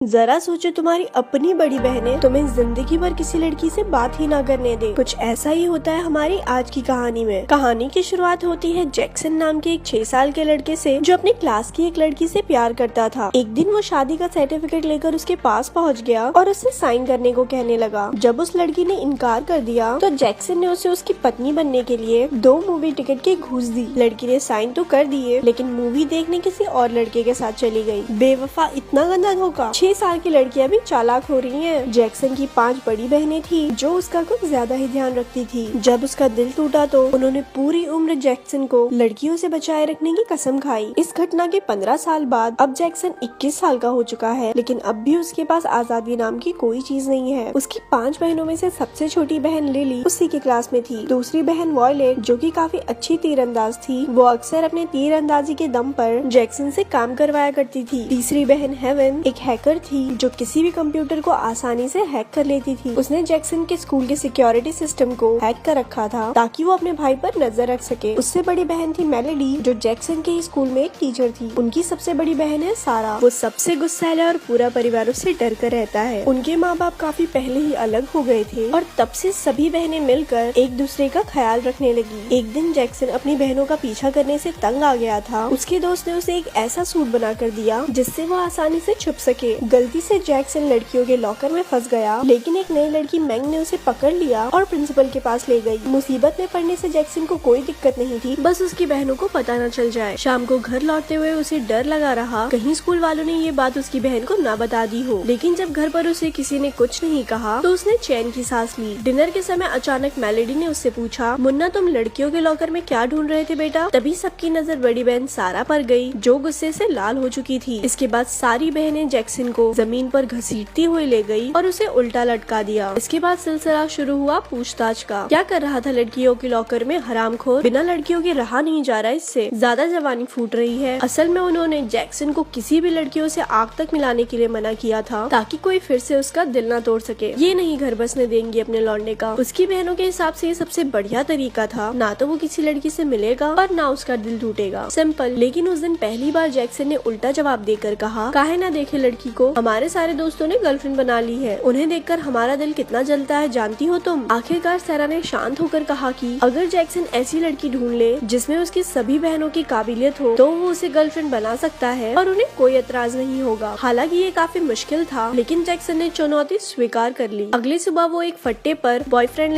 जरा सोचो, तुम्हारी अपनी बड़ी बहनें तुम्हें जिंदगी भर किसी लड़की से बात ही ना करने दे। कुछ ऐसा ही होता है हमारी आज की कहानी में। कहानी की शुरुआत होती है जैक्सन नाम के एक 6 साल के लड़के से, जो अपनी क्लास की एक लड़की से प्यार करता था। एक दिन वो शादी का सर्टिफिकेट लेकर उसके पास पहुंच गया और उससे साइन करने को कहने लगा। जब उस लड़की ने इनकार कर दिया तो जैक्सन ने उसे उसकी पत्नी बनने के लिए 2 मूवी टिकट की घूस दी। लड़की ने साइन तो कर दिए, लेकिन मूवी देखने किसी और लड़के के साथ चली गई। बेवफा, इतना गंदा धोखा। 6 साल की लड़कियां भी चालाक हो रही हैं। जैक्सन की 5 बड़ी बहनें थी जो उसका कुछ ज्यादा ही ध्यान रखती थी। जब उसका दिल टूटा तो उन्होंने पूरी उम्र जैक्सन को लड़कियों से बचाए रखने की कसम खाई। इस घटना के 15 साल बाद अब जैक्सन 21 साल का हो चुका है, लेकिन अब भी उसके पास आजादी नाम की कोई चीज नहीं है। उसकी 5 बहनों में से सबसे छोटी बहन लिली उसी की क्लास में थी। दूसरी बहन वॉयलेट, जो कि काफी अच्छी तीरंदाज थी, वो अक्सर अपने तीरंदाजी के दम पर जैक्सन से काम करवाया करती थी। तीसरी बहन हेवन एक हैकर थी जो किसी भी कंप्यूटर को आसानी से हैक कर लेती थी। उसने जैक्सन के स्कूल के सिक्योरिटी सिस्टम को हैक कर रखा था ताकि वो अपने भाई पर नजर रख सके। उससे बड़ी बहन थी मेलेडी, जो जैक्सन के ही स्कूल में एक टीचर थी। उनकी सबसे बड़ी बहन है सारा। वो सबसे गुस्सैल है और पूरा परिवार उससे डर कर रहता है। उनके माँ बाप काफी पहले ही अलग हो गए थे और तब से सभी बहनें मिलकर एक दूसरे का ख्याल रखने लगी। एक दिन जैक्सन अपनी बहनों का पीछा करने से तंग आ गया था। उसके दोस्त ने उसे एक ऐसा सूट बना कर दिया जिससे वो आसानी से छुप सके। गलती से जैक्सन लड़कियों के लॉकर में फंस गया, लेकिन एक नई लड़की मैंग ने उसे पकड़ लिया और प्रिंसिपल के पास ले गई। मुसीबत में पड़ने से जैक्सन को कोई दिक्कत नहीं थी, बस उसकी बहनों को पता न चल जाए। शाम को घर लौटते हुए उसे डर लगा रहा कहीं स्कूल वालों ने ये बात उसकी बहन को ना बता दी हो। लेकिन जब घर पर उसे किसी ने कुछ नहीं कहा तो उसने चैन की सांस ली। डिनर के समय अचानक मेलेडी ने उससे पूछा, मुन्ना, तुम लड़कियों के लॉकर में क्या ढूंढ रहे थे बेटा? तभी सबकी नजर बड़ी बहन सारा पर गई, जो गुस्से से लाल हो चुकी थी। इसके बाद सारी बहनें जैक्सन को जमीन पर घसीटती हुई ले गई और उसे उल्टा लटका दिया। इसके बाद सिलसिला शुरू हुआ पूछताछ का। क्या कर रहा था लड़कियों के लॉकर में हरामखोर? बिना लड़कियों के रहा नहीं जा रहा, इससे ज्यादा जवानी फूट रही है। असल में उन्होंने जैक्सन को किसी भी लड़कियों से आग तक मिलाने के लिए मना किया था ताकि कोई फिर से उसका दिल न तोड़ सके। ये नहीं घर बसने देंगी अपने लौंडे का। उसकी बहनों के हिसाब से ये सबसे बढ़िया तरीका था। ना तो वो किसी लड़की से मिलेगा और ना उसका दिल टूटेगा। सिंपल। लेकिन उस दिन पहली बार जैक्सन ने उल्टा जवाब देकर कहा, काहे ना देखे लड़की को, हमारे सारे दोस्तों ने गर्लफ्रेंड बना ली है। उन्हें देखकर हमारा दिल कितना जलता है जानती हो तुम? आखिरकार सारा ने शांत होकर कहा कि अगर जैक्सन ऐसी लड़की ढूंढ ले जिसमें उसकी सभी बहनों की काबिलियत हो तो वो उसे गर्लफ्रेंड बना सकता है और उन्हें कोई एतराज नहीं होगा। हालांकि ये काफी मुश्किल था, लेकिन जैक्सन ने चुनौती स्वीकार कर ली। अगली सुबह वो एक फट्टे पर बॉयफ्रेंड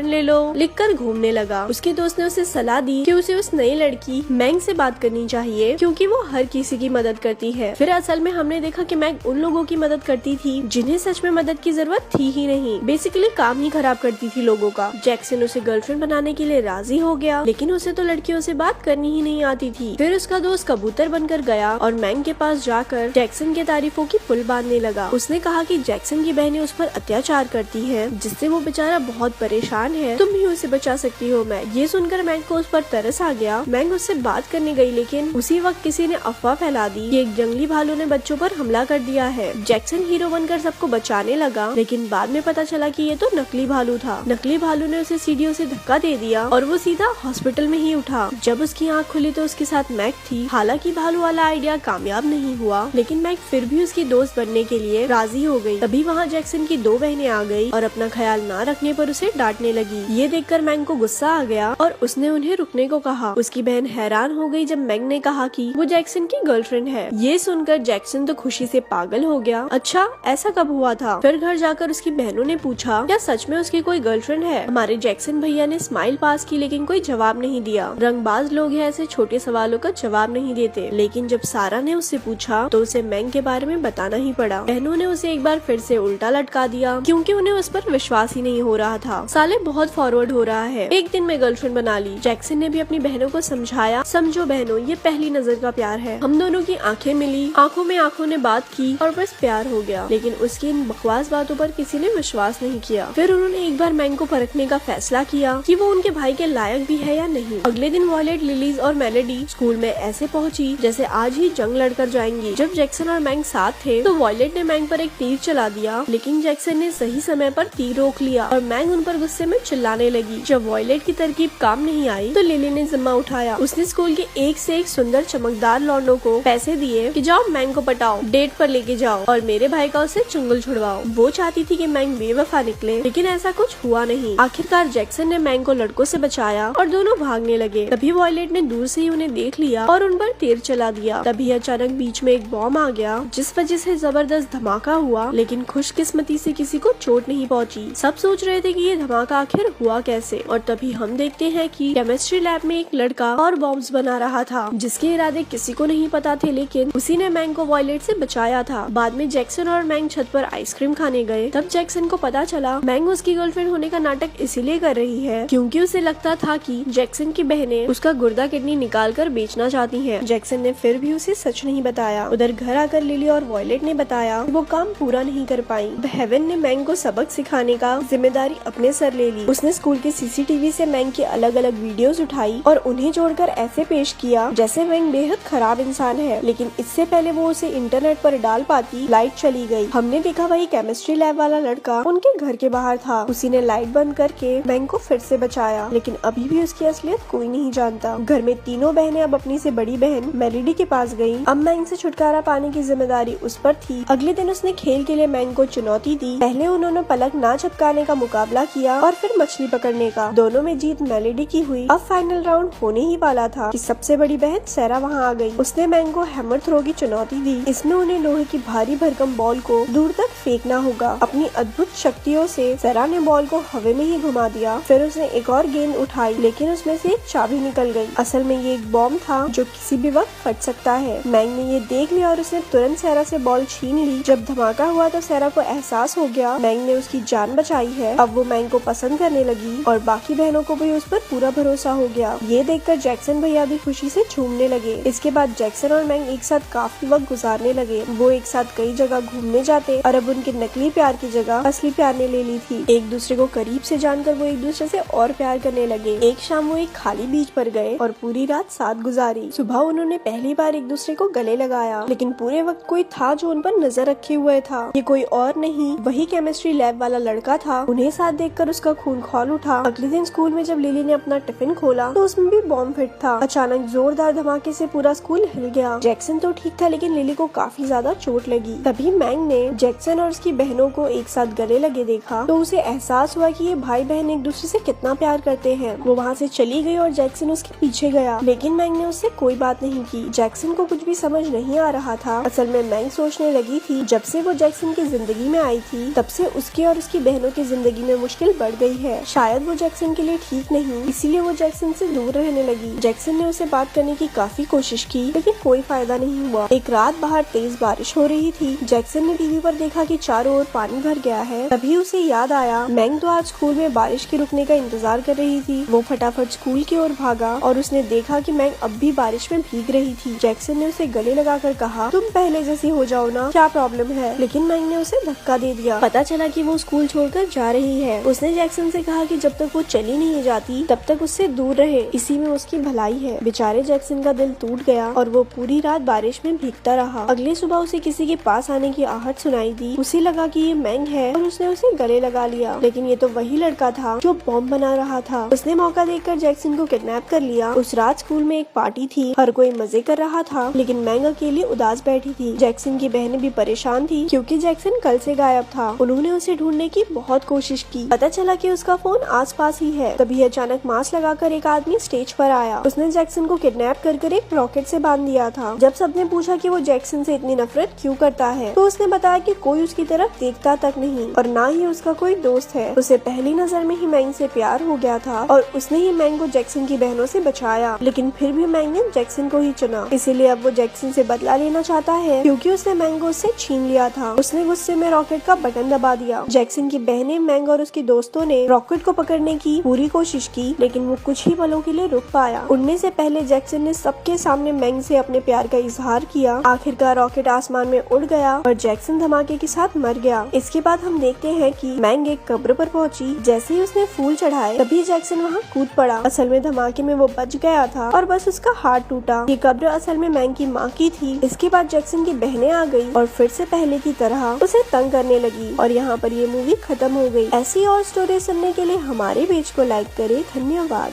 ले लो लिखकर घूमने लगा। उसके दोस्त ने उसे सलाह दी कि उसे उस नई लड़की मैंग से बात करनी चाहिए, क्योंकि वो हर किसी की मदद करती है। फिर असल में हमने देखा कि मैंग उन लोगों की मदद करती थी जिन्हें सच में मदद की जरूरत थी ही नहीं। बेसिकली काम ही खराब करती थी लोगों का। जैक्सन उसे गर्लफ्रेंड बनाने के लिए राजी हो गया, लेकिन उसे तो लड़कियों से बात करनी ही नहीं आती थी। फिर उसका दोस्त कबूतर बनकर गया और मैंग के पास जाकर जैक्सन के तारीफों की पुल बांधने लगा। उसने कहा कि जैक्सन की बहनें उस पर अत्याचार करती हैं, जिससे वो बेचारा बहुत परेशान है। तुम भी उसे बचा सकती हो मैंग। ये सुनकर मैंग को उस पर तरस आ गया। मैंग उससे बात करने गई, लेकिन उसी वक्त किसी ने अफवाह फैला दी कि एक जंगली भालू ने बच्चों पर हमला कर दिया है। जैक्सन हीरो बनकर सबको बचाने लगा, लेकिन बाद में पता चला कि ये तो नकली भालू था। नकली भालू ने उसे सीढ़ियों से धक्का दे दिया और वो सीधा हॉस्पिटल में ही उठा। जब उसकी आंख खुली तो उसके साथ मैग थी। हालांकि भालू वाला आइडिया कामयाब नहीं हुआ, लेकिन मैग फिर भी उसकी दोस्त बनने के लिए राजी हो गई। तभी वहाँ जैक्सन की 2 बहनें आ गई और अपना ख्याल ना रखने पर उसे डांटने लगी। ये देखकर मैग को गुस्सा आ गया और उसने उन्हें रुकने को कहा। उसकी बहन हैरान हो गई जब मैग ने कहा कि वो जैक्सन की गर्लफ्रेंड है। ये सुनकर जैक्सन तो खुशी से पागल हो गया। अच्छा, ऐसा कब हुआ था? फिर घर जाकर उसकी बहनों ने पूछा, क्या सच में उसकी कोई गर्लफ्रेंड है? हमारे जैक्सन भैया ने स्माइल पास की, लेकिन कोई जवाब नहीं दिया। रंगबाज लोग हैं, ऐसे छोटे सवालों का जवाब नहीं देते। लेकिन जब सारा ने उससे पूछा तो उसे मैंग के बारे में बताना ही पड़ा। बहनों ने उसे एक बार फिर से उल्टा लटका दिया, क्योंकि उन्हें उस पर विश्वास ही नहीं हो रहा था। साले बहुत फॉरवर्ड हो रहा है, एक दिन में गर्लफ्रेंड बना ली। जैक्सन ने भी अपनी बहनों को समझाया, समझो बहनों, ये पहली नजर का प्यार है। हम दोनों की आंखें मिली, आंखों में आंखों ने बात की और बस प्यार हो गया। लेकिन उसकी इन बकवास बातों पर किसी ने विश्वास नहीं किया। फिर उन्होंने एक बार मैंग को परखने का फैसला किया कि वो उनके भाई के लायक भी है या नहीं। अगले दिन वॉयलेट, लिलीज और मेलेडी स्कूल में ऐसे पहुंची जैसे आज ही जंग लड़कर जाएंगी। जब जैक्सन और मैंग साथ थे तो वॉयलेट ने मैंग पर एक तीर चला दिया, लेकिन जैक्सन ने सही समय पर तीर रोक लिया और मैंग उन पर गुस्से में चिल्लाने लगी। जब वॉयलेट की तरकीब काम नहीं आई तो लिली ने जिम्मा उठाया। उसने स्कूल के एक से एक सुंदर चमकदार लौंडों को पैसे दिए कि जाओ मैंग को पटाओ, डेट पर लेके जाओ और मेरे भाई का उससे चुंगल छुड़वाओ। वो चाहती थी कि मैंग बेवफा निकले, लेकिन ऐसा कुछ हुआ नहीं। आखिरकार जैक्सन ने मैंग को लड़कों से बचाया और दोनों भागने लगे। तभी वॉयलेट ने दूर से ही उन्हें देख लिया और उन पर तीर चला दिया। तभी अचानक बीच में एक बॉम्ब आ गया, जिस वजह से जबरदस्त धमाका हुआ, लेकिन खुशकिस्मती से किसी को चोट नहीं पहुंची। सब सोच रहे थे कि ये धमाका आखिर हुआ कैसे, और तभी हम देखते हैं कि केमिस्ट्री लैब में एक लड़का और बॉम्ब्स बना रहा था, जिसके इरादे किसी को नहीं पता थे, लेकिन उसी ने मैंग को वॉयलेट से बचाया था। बाद में जैक्सन और मैंग छत पर आइसक्रीम खाने गए। तब जैक्सन को पता चला मैंग उसकी गर्लफ्रेंड होने का नाटक इसीलिए कर रही है क्योंकि उसे लगता था कि जैक्सन की बहनें उसका गुर्दा किडनी निकाल कर बेचना चाहती हैं। जैक्सन ने फिर भी उसे सच नहीं बताया। उधर घर आकर लिली और वॉयलेट ने बताया वो काम पूरा नहीं कर पाई। हेवन ने मैंग को सबक सिखाने का जिम्मेदारी अपने सर ले ली। उसने स्कूल के सीसीटीवी से मैंग की अलग अलग वीडियोस उठाई और उन्हें जोड़कर ऐसे पेश किया जैसे मैंग बेहद खराब इंसान है, लेकिन इससे पहले वो उसे इंटरनेट पर डाल पाती लाइट चली गई। हमने देखा वही केमिस्ट्री लैब वाला लड़का उनके घर के बाहर था। उसी ने लाइट बंद करके मैंग को फिर से बचाया, लेकिन अभी भी उसकी असलियत कोई नहीं जानता। घर में तीनों बहनें अब अपनी से बड़ी बहन मेलिडी के पास गयी। अब मैंग से छुटकारा पाने की जिम्मेदारी उस पर थी। अगले दिन उसने खेल के लिए मैंग को चुनौती दी। पहले उन्होंने पलक ना झपकाने का मुकाबला किया और फिर मछली पकड़ने का। दोनों में जीत मेलिडी की हुई। अब फाइनल राउंड होने ही वाला था कि सबसे बड़ी बहन सैरा वहाँ आ गई। उसने मैंग को हैमर थ्रो की चुनौती दी। इसमें उन्हें लोहे की भारी भरकम बॉल को दूर तक फेंकना होगा। अपनी अद्भुत शक्तियों से सैरा ने बॉल को हवा में ही घुमा दिया। फिर उसने एक और गेंद उठाई, लेकिन उसमें से एक चाबी निकल गई। असल में ये एक बॉम्ब था जो किसी भी वक्त फट सकता है। मैंग ने ये देख लिया और उसने तुरंत सैरा से बॉल छीन ली। जब धमाका हुआ तो सैरा को एहसास हो गया मैंग ने उसकी जान बचाई है। अब वो मैंग को पसंद करने लगी और बाकी बहनों को भी उस पर पूरा भरोसा हो गया। ये देखकर जैक्सन भैया भी खुशी से झूमने लगे। इसके बाद जैक्सन और मैंग एक साथ काफी वक्त गुजारने लगे। वो एक साथ कई जगह घूमने जाते और अब उनके नकली प्यार की जगह असली प्यार ने ले ली थी। एक दूसरे को करीब से जानकर वो एक दूसरे से और प्यार करने लगे। एक शाम वो एक खाली बीच पर गए और पूरी रात साथ गुजारी। सुबह उन्होंने पहली बार एक दूसरे को गले लगाया, लेकिन पूरे वक्त कोई था जो उन पर नजर रखे हुए था। ये कोई और नहीं, वही केमिस्ट्री लैब वाला लड़का था। उन्हें साथ देखकर उसका खून खौल उठा। अगले दिन स्कूल में जब लिली ने अपना टिफिन खोला तो उसमें भी बॉम्ब फिट था। अचानक जोरदार धमाके से पूरा स्कूल हिल गया। जैक्सन तो ठीक था, लेकिन लिली को काफी ज्यादा चोट लगी। तभी मैंग ने जैक्सन और उसकी बहनों को एक साथ गले लगे देखा तो उसे एहसास हुआ कि ये भाई बहन एक दूसरे से कितना प्यार करते हैं। वो वहाँ से चली गई और जैक्सन उसके पीछे गया, लेकिन मैंग ने उससे कोई बात नहीं की। जैक्सन को कुछ भी समझ नहीं आ रहा था। असल में मैंग सोचने लगी थी जब से वो जैक्सन की जिंदगी में आई थी तब से उसकी और उसकी बहनों की जिंदगी में मुश्किल बढ़ गई है। शायद वो जैक्सन के लिए ठीक नहीं, इसीलिए वो जैक्सन से दूर रहने लगी। जैक्सन ने उसे बात करने की काफी कोशिश की, लेकिन कोई फायदा नहीं हुआ। एक रात बाहर तेज बारिश हो रही थी। जैक्सन ने टीवी पर देखा कि चारों ओर पानी भर गया है। तभी उसे याद आया मैंग तो आज स्कूल में बारिश के रुकने का इंतजार कर रही थी। वो फटाफट स्कूल की ओर भागा और उसने देखा कि मैंग अब भी बारिश में भीग रही थी। जैक्सन ने उसे गले लगाकर कहा, तुम पहले जैसी हो जाओ ना, क्या प्रॉब्लम है? लेकिन मैंग ने उसे धक्का दे दिया। पता चला कि वो स्कूल छोड़कर जा रही है। उसने जैक्सन से कहा कि जब तक वो चली नहीं जाती तब तक उससे दूर रहे, इसी में उसकी भलाई है। बेचारे जैक्सन का दिल टूट गया और वो पूरी रात बारिश में भीगता रहा। अगली सुबह उसे किसी के पास आने की आहट सुनाई दी। उसे लगा कि ये मैंग है और उसने उसे गले लगा लिया, लेकिन ये तो वही लड़का था जो बॉम्ब बना रहा था। उसने मौका देखकर जैक्सन को किडनैप कर लिया। उस रात स्कूल में एक पार्टी थी, हर कोई मजे कर रहा था, लेकिन मैंग अकेली उदास बैठी थी। जैक्सन की बहनें भी परेशान थी क्योंकि जैक्सन कल से गायब था। उन्होंने उसे ढूंढने की बहुत कोशिश की। पता चला कि उसका फोन आसपास ही है। तभी अचानक मास्क लगाकर एक आदमी स्टेज पर आया। उसने जैक्सन को किडनैप कर एक रॉकेट से बांध दिया था। जब सबने पूछा कि वो जैक्सन से इतनी नफरत क्यों करता है तो उसने बताया कि कोई उसकी तरफ देखता तक नहीं और ना ही उसका कोई दोस्त है। उसे पहली नजर में ही मैंग से प्यार हो गया था और उसने ही मैंग को जैक्सन की बहनों से बचाया, लेकिन फिर भी मैंग ने जैक्सन को ही चुना। इसीलिए अब वो जैक्सन से बदला लेना चाहता है क्योंकि उसने मैंग को उससे छीन लिया था। उसने गुस्से में रॉकेट का बटन दबा दिया। जैक्सन की बहनें, मैंग और उसके दोस्तों ने रॉकेट को पकड़ने की पूरी कोशिश की, लेकिन वो कुछ ही पलों के लिए रुक पाया। उड़ने से पहले जैक्सन ने सबके सामने मैंग से अपने प्यार का इजहार किया। आखिरकार रॉकेट आसमान में उड़ गया और जैक्सन धमाके के साथ मर गया। इसके बाद हम देखते हैं कि मैंग एक कब्र पर पहुंची। जैसे ही उसने फूल चढ़ाए तभी जैक्सन वहां कूद पड़ा। असल में धमाके में वो बच गया था और बस उसका हाथ टूटा। ये कब्र असल में मैंग की माँ की थी। इसके बाद जैक्सन की बहनें आ गई और फिर से पहले की तरह उसे तंग करने लगी और यहाँ पर ये मूवी खत्म हो गई। ऐसी और स्टोरी सुनने के लिए हमारे पेज को लाइक करें। धन्यवाद।